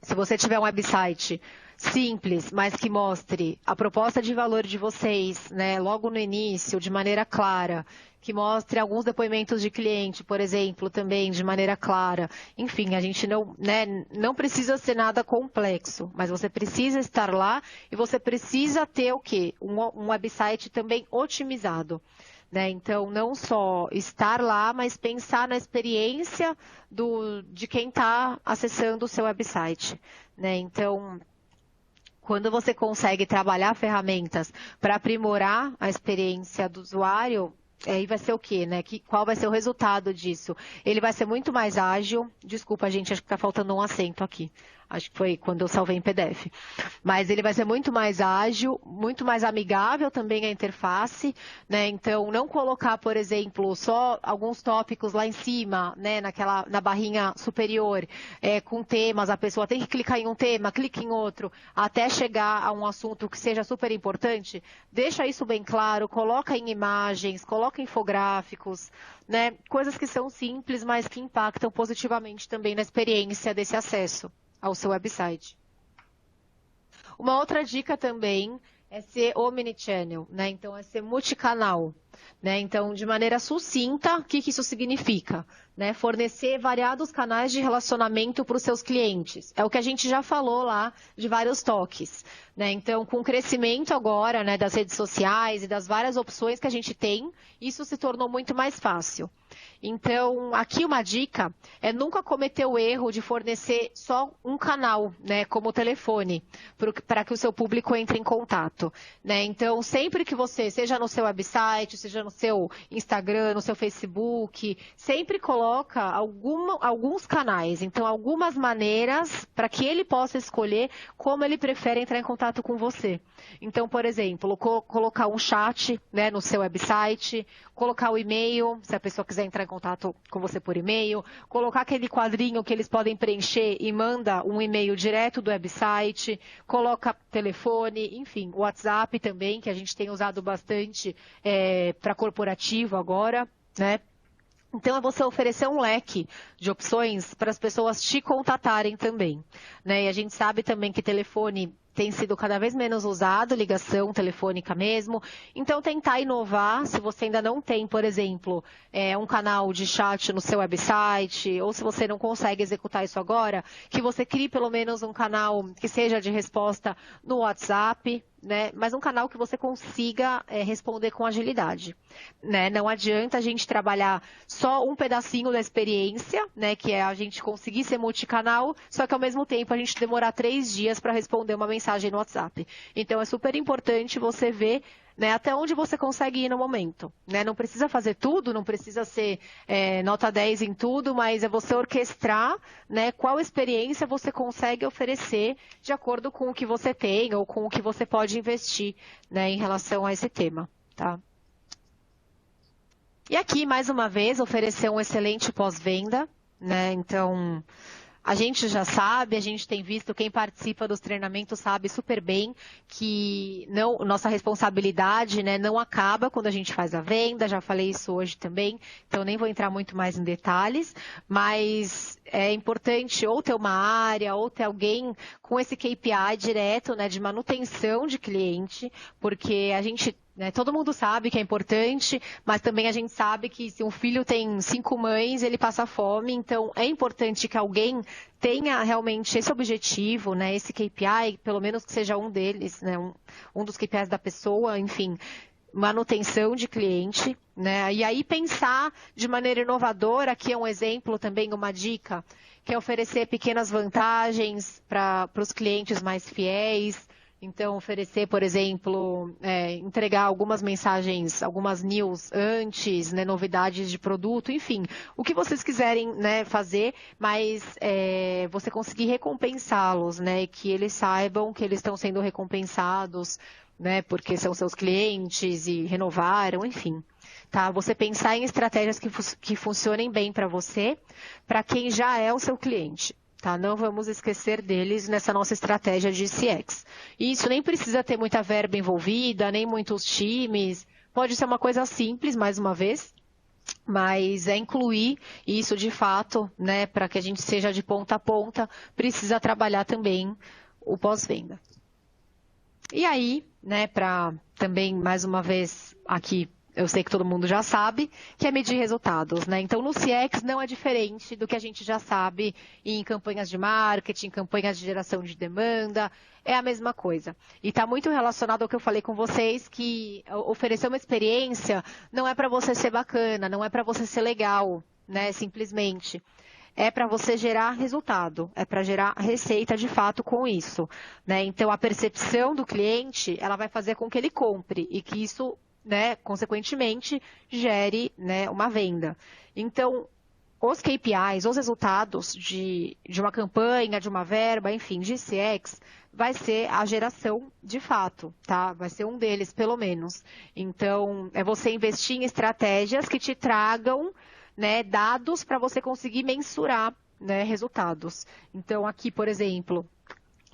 Se você tiver um website simples, mas que mostre a proposta de valor de vocês, né, logo no início, de maneira clara, que mostre alguns depoimentos de cliente, por exemplo, também de maneira clara. Enfim, a gente não precisa ser nada complexo, mas você precisa estar lá e você precisa ter o quê? Um website também otimizado. Né? Então, não só estar lá, mas pensar na experiência de quem está acessando o seu website. Né? Então, quando você consegue trabalhar ferramentas para aprimorar a experiência do usuário, aí vai ser o quê, né? Qual vai ser o resultado disso? Ele vai ser muito mais ágil. Desculpa, gente, acho que está faltando um acento aqui. Acho que foi quando eu salvei em PDF. Mas ele vai ser muito mais ágil, muito mais amigável também a interface, né? Então, não colocar, por exemplo, só alguns tópicos lá em cima, né? Na barrinha superior, com temas, a pessoa tem que clicar em um tema, clica em outro, até chegar a um assunto que seja super importante. Deixa isso bem claro, coloca em imagens, coloca infográficos, né? Coisas que são simples, mas que impactam positivamente também na experiência desse acesso ao seu website. Uma outra dica também é ser omnichannel, né? Então, é ser multicanal, né? Então, de maneira sucinta, o que isso significa? Né? Fornecer variados canais de relacionamento para os seus clientes. É o que a gente já falou lá de vários toques, né? Então, com o crescimento agora, né, das redes sociais e das várias opções que a gente tem, isso se tornou muito mais fácil. Então, aqui uma dica é nunca cometer o erro de fornecer só um canal, né, como o telefone, para que o seu público entre em contato, né? Então, sempre que você, seja no seu website, seja no seu Instagram, no seu Facebook, sempre coloca alguns canais, então algumas maneiras para que ele possa escolher como ele prefere entrar em contato com você. Então, por exemplo, colocar um chat, né, no seu website, colocar o e-mail, se a pessoa quiser entrar em contato com você por e-mail, colocar aquele quadrinho que eles podem preencher e manda um e-mail direto do website, coloca telefone, enfim, WhatsApp também, que a gente tem usado bastante para corporativo agora, né? Então, é você oferecer um leque de opções para as pessoas te contatarem também, né? E a gente sabe também que telefone tem sido cada vez menos usado, ligação telefônica mesmo. Então, tentar inovar, se você ainda não tem, por exemplo, um canal de chat no seu website, ou se você não consegue executar isso agora, que você crie pelo menos um canal que seja de resposta no WhatsApp, né? Mas um canal que você consiga responder com agilidade, né? Não adianta a gente trabalhar só um pedacinho da experiência, né? Que é a gente conseguir ser multicanal, só que ao mesmo tempo a gente demorar 3 dias para responder uma mensagem no WhatsApp. Então, é super importante você ver, né, até onde você consegue ir no momento, né? Não precisa fazer tudo, não precisa ser nota 10 em tudo, mas é você orquestrar, né, qual experiência você consegue oferecer de acordo com o que você tem ou com o que você pode investir, né, em relação a esse tema, tá? E aqui, mais uma vez, oferecer um excelente pós-venda, né? Então, a gente já sabe, a gente tem visto, quem participa dos treinamentos sabe super bem que nossa responsabilidade, né, não acaba quando a gente faz a venda, já falei isso hoje também, então nem vou entrar muito mais em detalhes, mas é importante ou ter uma área, ou ter alguém com esse KPI direto, né, de manutenção de cliente, porque a gente, né, todo mundo sabe que é importante, mas também a gente sabe que se um filho tem 5 mães, ele passa fome, então é importante que alguém tenha realmente esse objetivo, né, esse KPI, pelo menos que seja um deles, né, um dos KPIs da pessoa, enfim, manutenção de cliente, né, e aí pensar de maneira inovadora, aqui é um exemplo também, uma dica, que é oferecer pequenas vantagens para os clientes mais fiéis. Então, oferecer, por exemplo, entregar algumas mensagens, algumas news antes, né, novidades de produto, enfim, o que vocês quiserem, né, fazer, mas você conseguir recompensá-los, né, que eles saibam que eles estão sendo recompensados, né, porque são seus clientes e renovaram, enfim. Tá? Você pensar em estratégias que funcionem bem para você, para quem já é o seu cliente. Tá? Não vamos esquecer deles nessa nossa estratégia de CX. E isso nem precisa ter muita verba envolvida, nem muitos times. Pode ser uma coisa simples, mais uma vez, mas incluir isso de fato, né, para que a gente seja de ponta a ponta, precisa trabalhar também o pós-venda. E aí, né, para também, mais uma vez, aqui, eu sei que todo mundo já sabe, que é medir resultados, né? Então, no CX não é diferente do que a gente já sabe em campanhas de marketing, campanhas de geração de demanda, é a mesma coisa. E está muito relacionado ao que eu falei com vocês, que oferecer uma experiência não é para você ser bacana, não é para você ser legal, né, simplesmente. É para você gerar resultado, é para gerar receita de fato com isso, né? Então, a percepção do cliente, ela vai fazer com que ele compre e que isso, né, consequentemente, gere, né, uma venda. Então, os KPIs, os resultados de uma campanha, de uma verba, enfim, de CX, vai ser a geração de fato, tá? Vai ser um deles, pelo menos. Então, é você investir em estratégias que te tragam, né, dados para você conseguir mensurar, né, resultados. Então, aqui, por exemplo,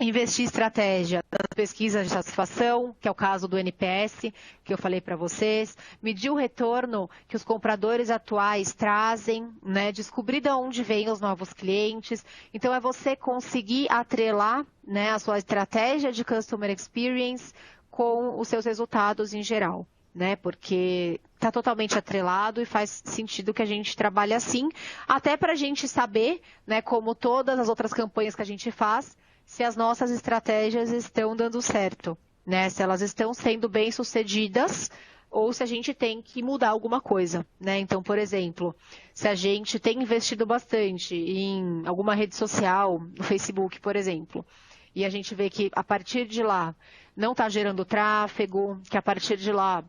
investir em estratégia das pesquisas de satisfação, que é o caso do NPS, que eu falei para vocês, medir o retorno que os compradores atuais trazem, né, descobrir de onde vêm os novos clientes. Então, é você conseguir atrelar, né, a sua estratégia de Customer Experience com os seus resultados em geral, né, porque está totalmente atrelado e faz sentido que a gente trabalhe assim, até para a gente saber, né, como todas as outras campanhas que a gente faz, se as nossas estratégias estão dando certo, né? Se elas estão sendo bem-sucedidas ou se a gente tem que mudar alguma coisa, né? Então, por exemplo, se a gente tem investido bastante em alguma rede social, no Facebook, por exemplo, e a gente vê que a partir de lá não está gerando tráfego, que a partir de lá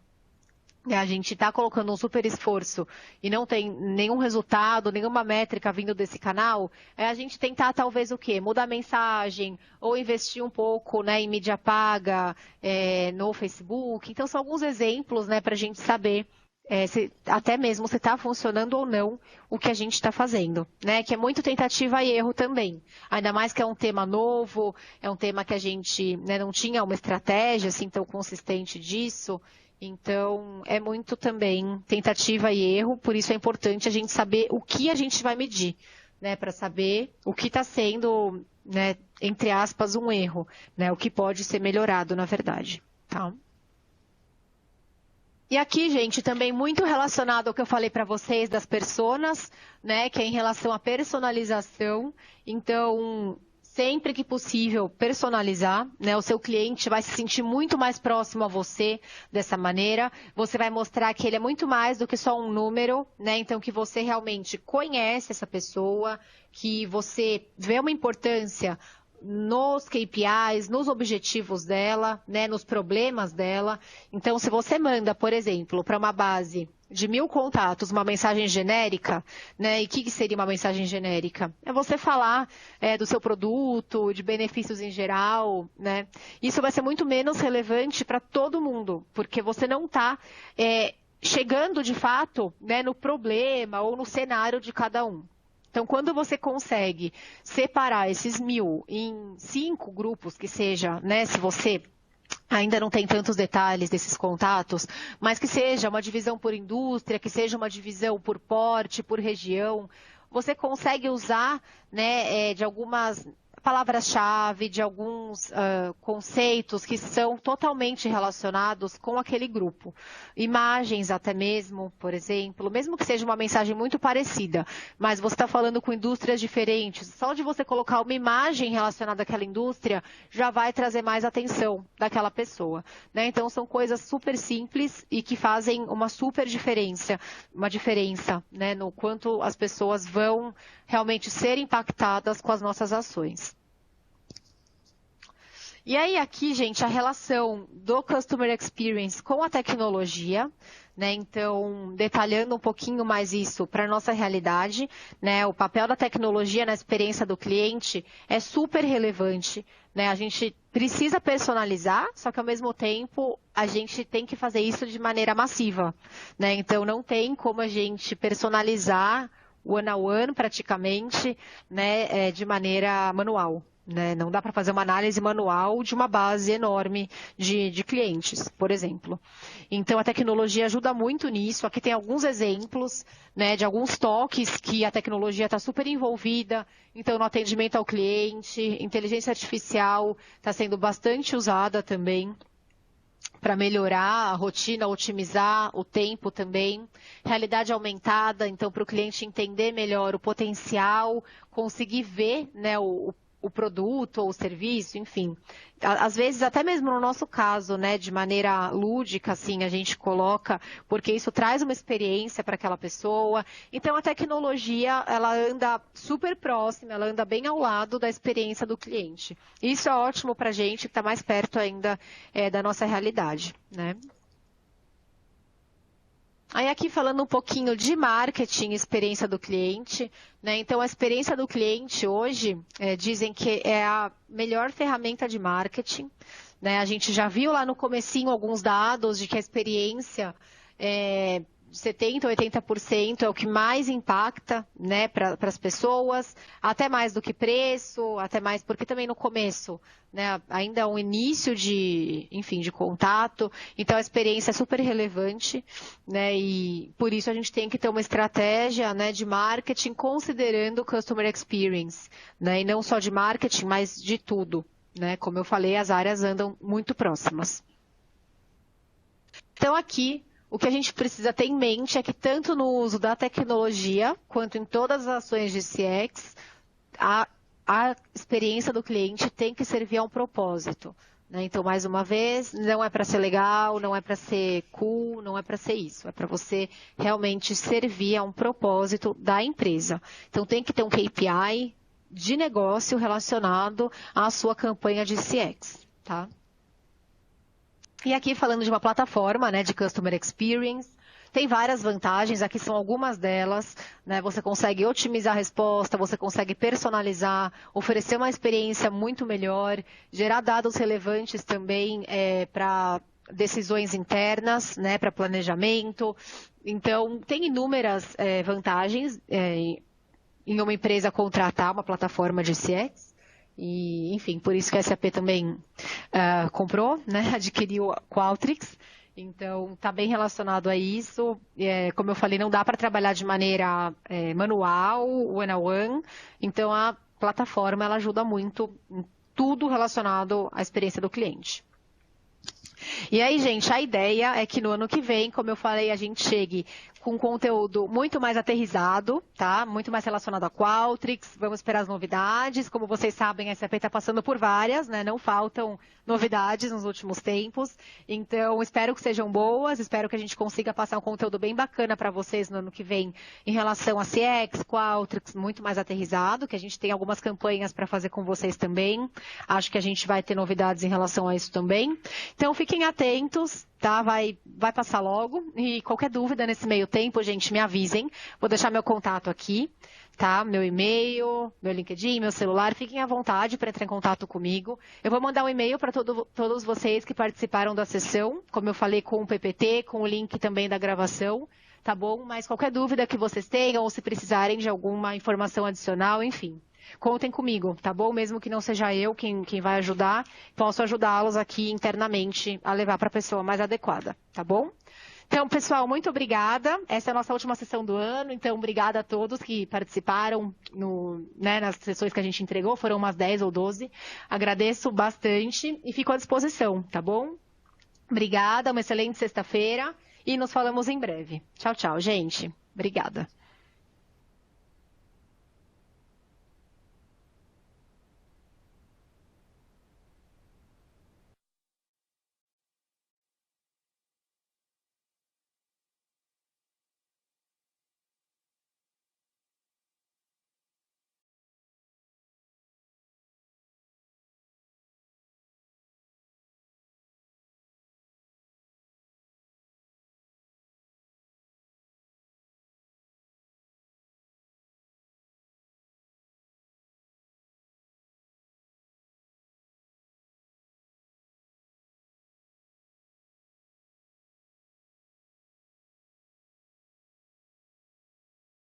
a gente está colocando um super esforço e não tem nenhum resultado, nenhuma métrica vindo desse canal, a gente tentar talvez o quê? Mudar a mensagem ou investir um pouco, né, em mídia paga, no Facebook. Então, são alguns exemplos, né, para a gente saber até mesmo se está funcionando ou não o que a gente está fazendo, né? Que é muito tentativa e erro também. Ainda mais que é um tema novo, é um tema que a gente, né, não tinha uma estratégia assim tão consistente disso. Então, é muito também tentativa e erro, por isso é importante a gente saber o que a gente vai medir, né, para saber o que está sendo, né, entre aspas, um erro, né, o que pode ser melhorado, na verdade. Tá? E aqui, gente, também muito relacionado ao que eu falei para vocês das personas, né, que é em relação à personalização. Então, sempre que possível, personalizar, né? O seu cliente vai se sentir muito mais próximo a você dessa maneira. Você vai mostrar que ele é muito mais do que só um número, né? Então, que você realmente conhece essa pessoa, que você vê uma importância nos KPIs, nos objetivos dela, né, nos problemas dela. Então, se você manda, por exemplo, para uma base de 1000 contatos, uma mensagem genérica, né, e o que seria uma mensagem genérica? É você falar do seu produto, de benefícios em geral, né? Isso vai ser muito menos relevante para todo mundo, porque você não está chegando, de fato, né, no problema ou no cenário de cada um. Então, quando você consegue separar esses 1000 em 5 grupos, que seja, né, se você ainda não tem tantos detalhes desses contatos, mas que seja uma divisão por indústria, que seja uma divisão por porte, por região, você consegue usar, né, de algumas palavras-chave, de alguns conceitos que são totalmente relacionados com aquele grupo. Imagens até mesmo, por exemplo, mesmo que seja uma mensagem muito parecida, mas você está falando com indústrias diferentes, só de você colocar uma imagem relacionada àquela indústria, já vai trazer mais atenção daquela pessoa, né? Então, são coisas super simples e que fazem uma super diferença, né, no quanto as pessoas vão realmente ser impactadas com as nossas ações. E aí aqui, gente, a relação do Customer Experience com a tecnologia, né? Então, detalhando um pouquinho mais isso para a nossa realidade, né? O papel da tecnologia na experiência do cliente é super relevante, né? A gente precisa personalizar, só que ao mesmo tempo a gente tem que fazer isso de maneira massiva, né? Então, não tem como a gente personalizar one-on-one praticamente, né, de maneira manual. Né? Não dá para fazer uma análise manual de uma base enorme de clientes, por exemplo. Então, a tecnologia ajuda muito nisso. Aqui tem alguns exemplos, né, de alguns toques que a tecnologia está super envolvida. Então, no atendimento ao cliente, inteligência artificial está sendo bastante usada também para melhorar a rotina, otimizar o tempo também. Realidade aumentada, então, para o cliente entender melhor o potencial, conseguir ver, né, o produto ou o serviço, enfim. Às vezes, até mesmo no nosso caso, né, de maneira lúdica, assim, a gente coloca, porque isso traz uma experiência para aquela pessoa. Então, a tecnologia, ela anda super próxima, ela anda bem ao lado da experiência do cliente. Isso é ótimo para a gente, que está mais perto ainda da nossa realidade, né? Aí aqui falando um pouquinho de marketing e experiência do cliente, né? Então a experiência do cliente hoje, dizem que é a melhor ferramenta de marketing, né? A gente já viu lá no comecinho alguns dados de que a experiência 70%, 80% é o que mais impacta, né, para as pessoas, até mais do que preço, até mais, porque também no começo, né, ainda é um início de, enfim, de contato, então a experiência é super relevante, né, e por isso a gente tem que ter uma estratégia, né, de marketing considerando o customer experience, né, e não só de marketing, mas de tudo, né, como eu falei, as áreas andam muito próximas. Então aqui, o que a gente precisa ter em mente é que tanto no uso da tecnologia, quanto em todas as ações de CX, a experiência do cliente tem que servir a um propósito, né? Então, mais uma vez, não é para ser legal, não é para ser cool, não é para ser isso. É para você realmente servir a um propósito da empresa. Então, tem que ter um KPI de negócio relacionado à sua campanha de CX, tá? E aqui falando de uma plataforma, né, de Customer Experience, tem várias vantagens, aqui são algumas delas, né, você consegue otimizar a resposta, você consegue personalizar, oferecer uma experiência muito melhor, gerar dados relevantes também para decisões internas, né, para planejamento. Então, tem inúmeras vantagens em uma empresa contratar uma plataforma de CX. E, enfim, por isso que a SAP também comprou, né, adquiriu a Qualtrics. Então, está bem relacionado a isso. Como eu falei, não dá para trabalhar de maneira manual, one-on-one. Então, a plataforma ela ajuda muito em tudo relacionado à experiência do cliente. E aí, gente, a ideia é que no ano que vem, como eu falei, a gente chegue com conteúdo muito mais aterrissado, tá? Muito mais relacionado a Qualtrics. Vamos esperar as novidades. Como vocês sabem, a SAP está passando por várias, né? Não faltam novidades nos últimos tempos. Então, espero que sejam boas. Espero que a gente consiga passar um conteúdo bem bacana para vocês no ano que vem em relação a CX, Qualtrics, muito mais aterrissado, que a gente tem algumas campanhas para fazer com vocês também. Acho que a gente vai ter novidades em relação a isso também. Então, fiquem atentos, tá? Vai passar logo. E qualquer dúvida nesse meio tempo, gente, me avisem. Vou deixar meu contato aqui, tá? Meu e-mail, meu LinkedIn, meu celular. Fiquem à vontade para entrar em contato comigo. Eu vou mandar um e-mail para todos vocês que participaram da sessão, como eu falei, com o PPT, com o link também da gravação, tá bom? Mas qualquer dúvida que vocês tenham ou se precisarem de alguma informação adicional, enfim. Contem comigo, tá bom? Mesmo que não seja eu quem vai ajudar, posso ajudá-los aqui internamente a levar para a pessoa mais adequada, tá bom? Então, pessoal, muito obrigada. Essa é a nossa última sessão do ano, então obrigada a todos que participaram nas sessões que a gente entregou, foram umas 10 ou 12. Agradeço bastante e fico à disposição, tá bom? Obrigada, uma excelente sexta-feira e nos falamos em breve. Tchau, tchau, gente. Obrigada.